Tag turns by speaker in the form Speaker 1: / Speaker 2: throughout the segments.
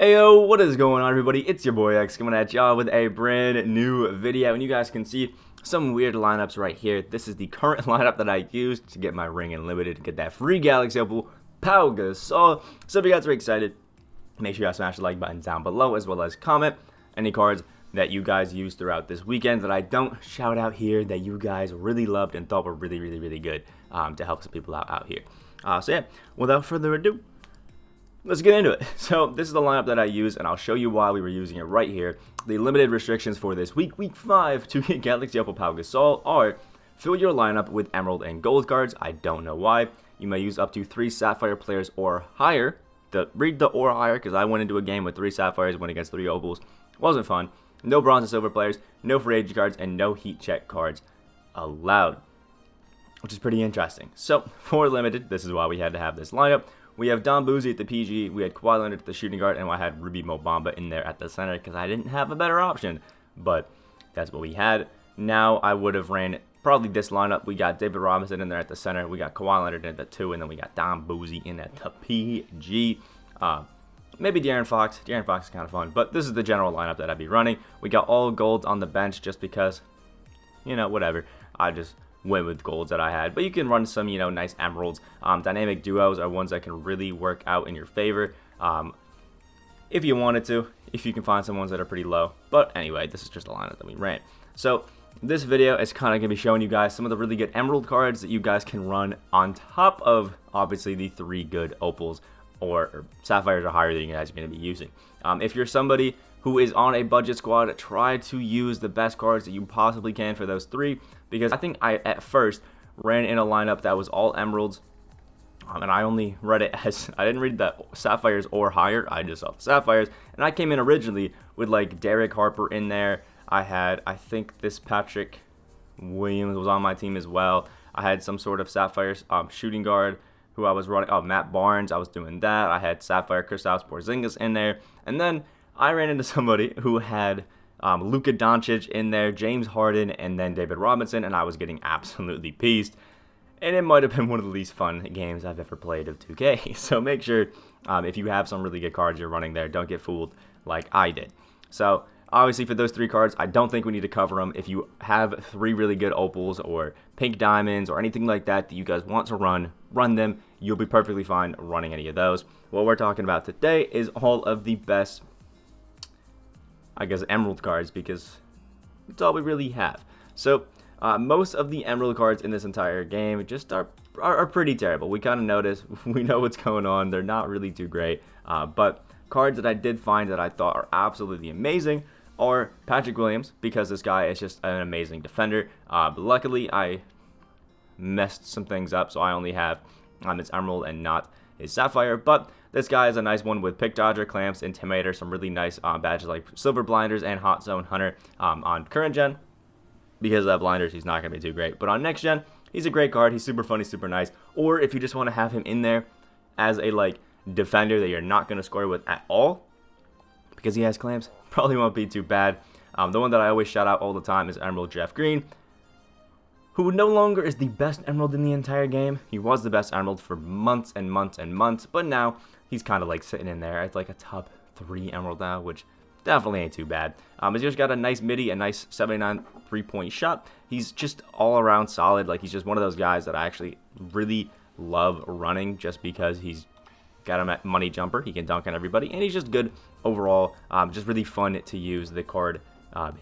Speaker 1: Heyo, what is going on, everybody? It's your boy X coming at y'all with a brand new video, and you guys can see some weird lineups right here. This is the current lineup that I used to get my ring unlimited to get that free Galaxy Opal Pau Gasol. So if you guys are excited, make sure you guys smash the like button down below, as well as comment any cards that you guys used throughout this weekend that I don't shout out here that you guys really loved and thought were really good to help some people out here. So yeah, without further ado, let's get into it. So this is the lineup that I use, and I'll show you why we were using it right here. The limited restrictions for this week 5 to get Galaxy Opal Pau Gasol are: fill your lineup with emerald and gold cards. I don't know why. You may use up to 3 sapphire players or higher. Read the or higher, because I went into a game with 3 sapphires, went against 3 opals. Wasn't fun. No bronze and silver players, no free agent cards, and no heat check cards allowed, which is pretty interesting. So for limited, this is why we had to have this lineup. We have Don Boozy at the PG, we had Kawhi Leonard at the shooting guard, and I had Ruby Mo Bamba in there at the center because I didn't have a better option. But that's what we had. Now I would have ran probably this lineup. We got David Robinson in there at the center, we got Kawhi Leonard in at the 2, and then we got Don Boozy in at the PG. Maybe De'Aaron Fox. De'Aaron Fox is kind of fun, but this is the general lineup that I'd be running. We got all golds on the bench just because, you know, whatever. I just went with golds that I had, but you can run some, you know, nice emeralds. Dynamic duos are ones that can really work out in your favor if you wanted to, if you can find some ones that are pretty low. But anyway, this is just a lineup that we ran. So this video is kind of going to be showing you guys some of the really good emerald cards that you guys can run on top of, obviously, the 3 good opals or sapphires or higher that you guys are going to be using. If you're somebody who is on a budget squad, try to use the best cards that you possibly can for those 3, because I think I at first ran in a lineup that was all emeralds, and I only read it as, I didn't read the sapphires or higher, I just saw the sapphires, and I came in originally with like Derek Harper in there. I had, I think this Patrick Williams was on my team as well. I had some sort of sapphires shooting guard who I was running. Oh, Matt Barnes, I was doing that. I had Sapphire Kristaps Porzingis in there. And then I ran into somebody who had Luka Doncic in there, James Harden, and then David Robinson, and I was getting absolutely pieced. And it might have been one of the least fun games I've ever played of 2K. So make sure, if you have some really good cards you're running there, don't get fooled like I did. So obviously for those 3 cards, I don't think we need to cover them. If you have 3 really good opals or pink diamonds or anything like that that you guys want to run them. You'll be perfectly fine running any of those. What we're talking about today is all of the best, I guess, emerald cards, because it's all we really have. So most of the emerald cards in this entire game just are pretty terrible. We kind of notice, we know what's going on. They're not really too great. But cards that I did find that I thought are absolutely amazing are Patrick Williams, because this guy is just an amazing defender. But luckily, I messed some things up, so I only have his emerald and not his sapphire. But this guy is a nice one with Pick Dodger, Clamps, Intimidator, some really nice badges like Silver Blinders and Hot Zone Hunter on current gen. Because of Blinders, he's not going to be too great. But on next gen, he's a great card. He's super funny, super nice. Or if you just want to have him in there as a like defender that you're not going to score with at all, because he has Clamps, probably won't be too bad. The one that I always shout out all the time is Emerald Jeff Green, who no longer is the best emerald in the entire game. He was the best emerald for months and months and months, but now he's kind of like sitting in there as like a top 3 emerald now, which definitely ain't too bad. He's just got a nice midi, a nice 79 3-point shot. He's just all around solid. Like, he's just one of those guys that I actually really love running, just because he's got a money jumper. He can dunk on everybody, and he's just good overall. Just really fun to use the card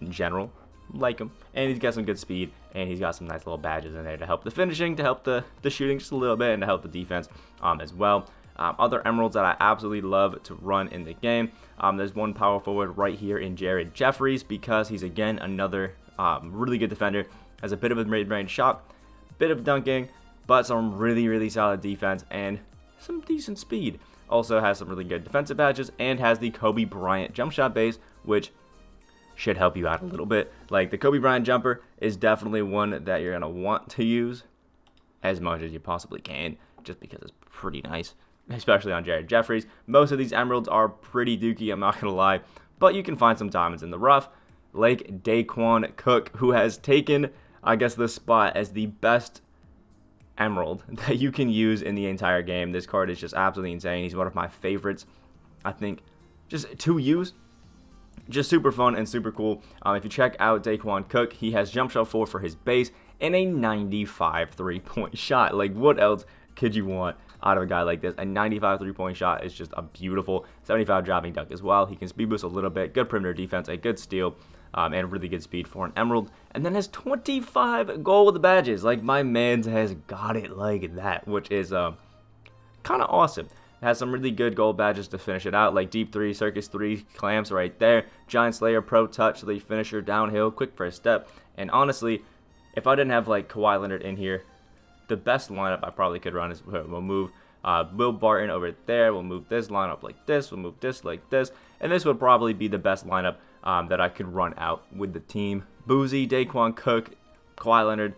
Speaker 1: in general. Like him, and he's got some good speed, and he's got some nice little badges in there to help the finishing, to help the shooting just a little bit, and to help the defense as well. Other emeralds that I absolutely love to run in the game, there's one power forward right here in Jared Jeffries, because he's again another really good defender, has a bit of a mid-range shot, bit of dunking, but some really solid defense and some decent speed. Also has some really good defensive badges, and has the Kobe Bryant jump shot base, which should help you out a little bit. Like, the Kobe Bryant jumper is definitely one that you're going to want to use as much as you possibly can, just because it's pretty nice, especially on Jared Jeffries. Most of these emeralds are pretty dookie, I'm not going to lie, but you can find some diamonds in the rough, like Daquan Cook, who has taken, I guess, this spot as the best emerald that you can use in the entire game. This card is just absolutely insane. He's one of my favorites. I think just to use. Just super fun and super cool. If you check out Daquan Cook, he has jump shot 4 for his base and a 95 3-point shot. Like, what else could you want out of a guy like this? A 95 3-point shot is just a beautiful 75 driving dunk as well. He can speed boost a little bit, good perimeter defense, a good steal, and really good speed for an emerald. And then has 25 gold badges. Like, my man's has got it like that, which is kind of awesome. Has some really good gold badges to finish it out, like Deep 3, Circus 3, clamps right there, Giant Slayer, Pro Touch, the finisher, downhill, quick first step. And honestly, if I didn't have like Kawhi Leonard in here, the best lineup I probably could run is we'll move Will Barton over there, we'll move this lineup like this, we'll move this like this, and this would probably be the best lineup that I could run out with the team. Boozy, Daquan Cook, Kawhi Leonard,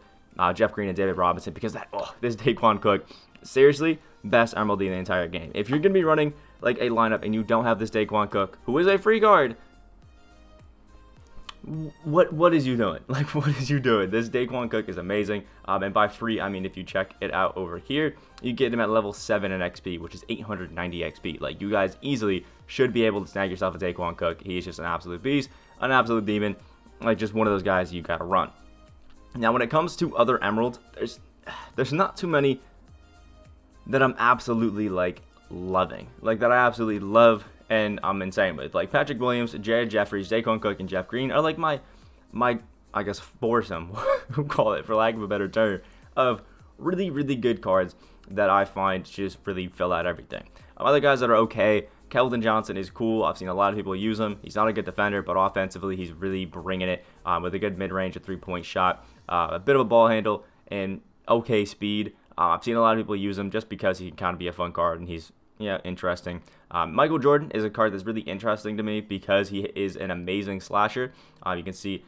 Speaker 1: Jeff Green, and David Robinson, because this Daquan Cook, seriously, best Emerald in the entire game. If you're going to be running like a lineup and you don't have this Daquan Cook, who is a free guard, what is you doing? Like, what is you doing? This Daquan Cook is amazing. And by free, I mean if you check it out over here, you get him at level 7 in XP, which is 890 XP. Like, you guys easily should be able to snag yourself a Daquan Cook. He is just an absolute beast, an absolute demon. Like, just one of those guys you got to run. Now, when it comes to other Emeralds, there's not too many that I'm absolutely like loving, like that I absolutely love and I'm insane with. Like Patrick Williams, Jared Jeffries, Daquan Cook, and Jeff Green are like my I guess foursome, we'll call it for lack of a better term, of really good cards that I find just really fill out everything. Other guys that are okay, Keldon Johnson is cool. I've seen a lot of people use him. He's not a good defender, but offensively he's really bringing it with a good mid-range, a 3-point shot, a bit of a ball handle, and okay speed. I've seen a lot of people use him just because he can kind of be a fun card and he's interesting. Michael Jordan is a card that's really interesting to me because he is an amazing slasher. You can see,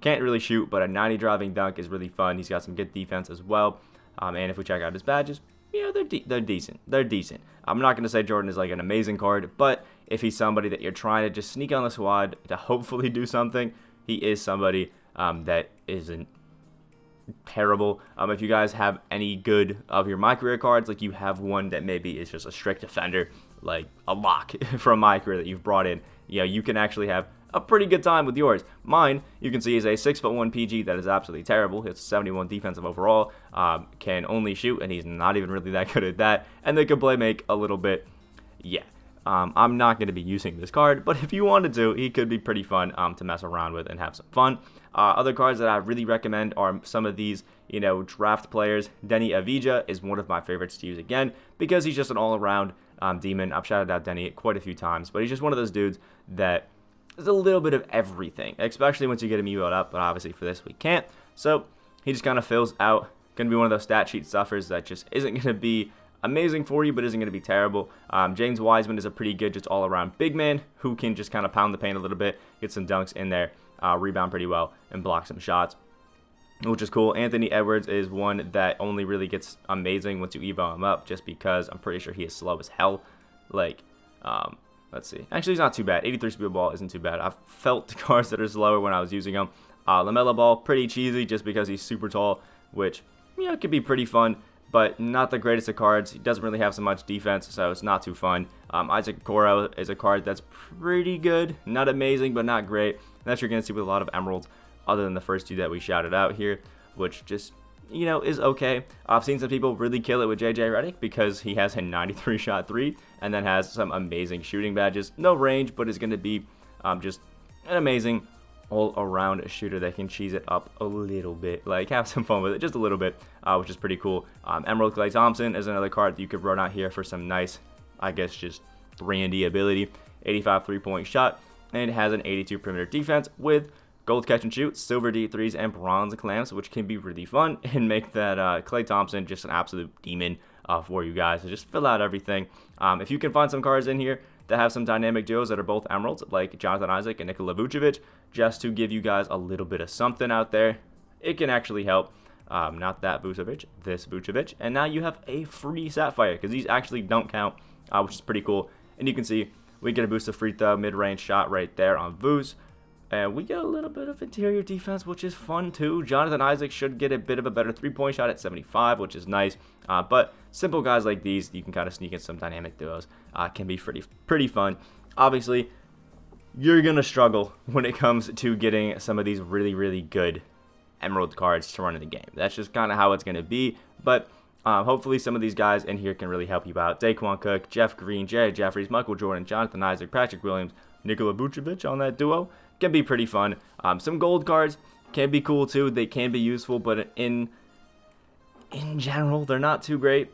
Speaker 1: can't really shoot, but a 90 driving dunk is really fun. He's got some good defense as well. And if we check out his badges, they're decent. They're decent. I'm not going to say Jordan is like an amazing card, but if he's somebody that you're trying to just sneak on the squad to hopefully do something, he is somebody that isn't terrible. If you guys have any good of your My Career cards, like you have one that maybe is just a strict defender, like a lock from My Career that you've brought in, you can actually have a pretty good time with yours. Mine, you can see, is a 6'1" PG that is absolutely terrible. It's 71 defensive overall, can only shoot, and he's not even really that good at that, and they can play make a little bit. I'm not going to be using this card, but if you wanted to, he could be pretty fun to mess around with and have some fun. Other cards that I really recommend are some of these, draft players. Denny Avija is one of my favorites to use again because he's just an all-around demon. I've shouted out Denny quite a few times, but he's just one of those dudes that is a little bit of everything, especially once you get him emote up, but obviously for this we can't. So he just kind of fills out. Going to be one of those stat sheet stuffers that just isn't going to be amazing for you, but isn't going to be terrible. James Wiseman is a pretty good just all-around big man who can just kind of pound the paint a little bit, get some dunks in there, rebound pretty well, and block some shots, which is cool. Anthony Edwards is one that only really gets amazing once you evo him up, just because I'm pretty sure he is slow as hell. Like, let's see. Actually, he's not too bad. 83 speed ball isn't too bad. I've felt the cards that are slower when I was using them. LaMelo Ball, pretty cheesy just because he's super tall, which, could be pretty fun, but not the greatest of cards. He doesn't really have so much defense, so it's not too fun. Isaac Okoro is a card that's pretty good. Not amazing, but not great. And that's what you're going to see with a lot of Emeralds, other than the first two that we shouted out here, which just, is okay. I've seen some people really kill it with JJ Redick because he has a 93 shot 3 and then has some amazing shooting badges. No range, but is going to be just an amazing all-around shooter that can cheese it up a little bit, like have some fun with it just a little bit, which is pretty cool. Emerald Klay Thompson is another card that you could run out here for some nice, I guess, just randy ability. 85 3-point shot, and it has an 82 perimeter defense with gold catch and shoot, silver D3s, and bronze clamps, which can be really fun and make that Klay Thompson just an absolute demon for you guys to just fill out everything. If you can find some cards in here that have some dynamic duos that are both Emeralds, like Jonathan Isaac and Nikola Vucevic, just to give you guys a little bit of something out there, it can actually help. Not that Vucevic, this Vucevic. And now you have a free Sapphire, because these actually don't count, which is pretty cool. And you can see we get a boost of free throw, mid-range shot right there on Vuce. And we get a little bit of interior defense, which is fun too. Jonathan Isaac should get a bit of a better 3-point shot at 75, which is nice. But simple guys like these, you can kind of sneak in some dynamic duos. Can be pretty fun. obviously, you're going to struggle when it comes to getting some of these really, really good emerald cards to run in the game. That's just kind of how it's going to be, but hopefully some of these guys in here can really help you out. Daquan Cook, Jeff Green, Jared Jeffries, Michael Jordan, Jonathan Isaac, Patrick Williams, Nikola Vucevic on that duo can be pretty fun. Some gold cards can be cool too. They can be useful, but in general, they're not too great.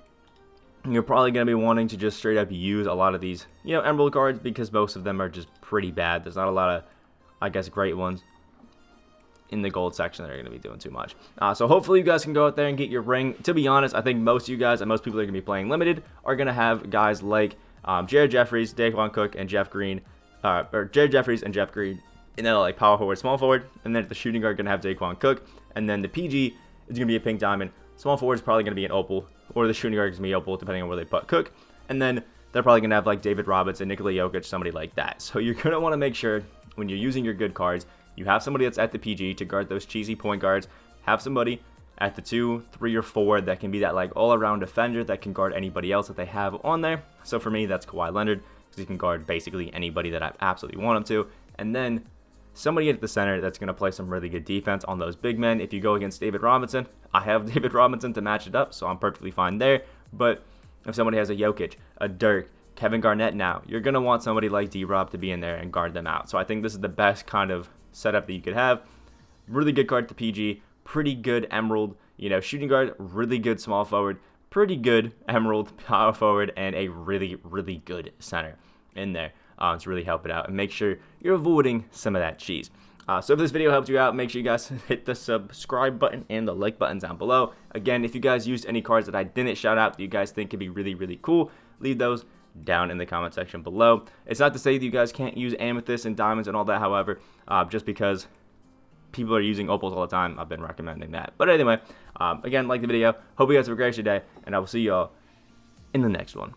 Speaker 1: You're probably going to be wanting to just straight up use a lot of these, emerald cards, because most of them are just pretty bad. There's not a lot of, I guess, great ones in the gold section that are going to be doing too much. So hopefully you guys can go out there and get your ring. To be honest, I think most of you guys and most people that are going to be playing limited are going to have guys like Jared Jeffries, Daquan Cook, and Jeff Green, or Jared Jeffries and Jeff Green, and then like power forward, small forward, and then at the shooting guard going to have Daquan Cook, and then the PG is going to be a pink diamond. Small forward is probably going to be an opal, or the shooting guard is going to be opal, depending on where they put Cook, and then they're probably going to have like David Robinson, Nikola Jokic, somebody like that. So you're going to want to make sure when you're using your good cards, you have somebody that's at the PG to guard those cheesy point guards. Have somebody at the 2, 3, or 4 that can be that like all-around defender that can guard anybody else that they have on there. So for me, that's Kawhi Leonard, because he can guard basically anybody that I absolutely want him to. And then somebody at the center that's going to play some really good defense on those big men. If you go against David Robinson, I have David Robinson to match it up, so I'm perfectly fine there. But if somebody has a Jokic, a Dirk, Kevin Garnett now, you're going to want somebody like D-Rob to be in there and guard them out. So I think this is the best kind of setup that you could have. Really good card to PG, pretty good emerald, shooting guard, really good small forward, pretty good emerald power forward, and a really, really good center in there to really help it out and make sure you're avoiding some of that cheese. So if this video helped you out, make sure you guys hit the subscribe button and the like button down below. Again, if you guys used any cards that I didn't shout out that you guys think could be really, really cool, leave those down in the comment section below. It's not to say that you guys can't use amethyst and diamonds and all that, however, just because people are using opals all the time, I've been recommending that. But anyway, again, like the video, hope you guys have a great day, and I will see y'all in the next one.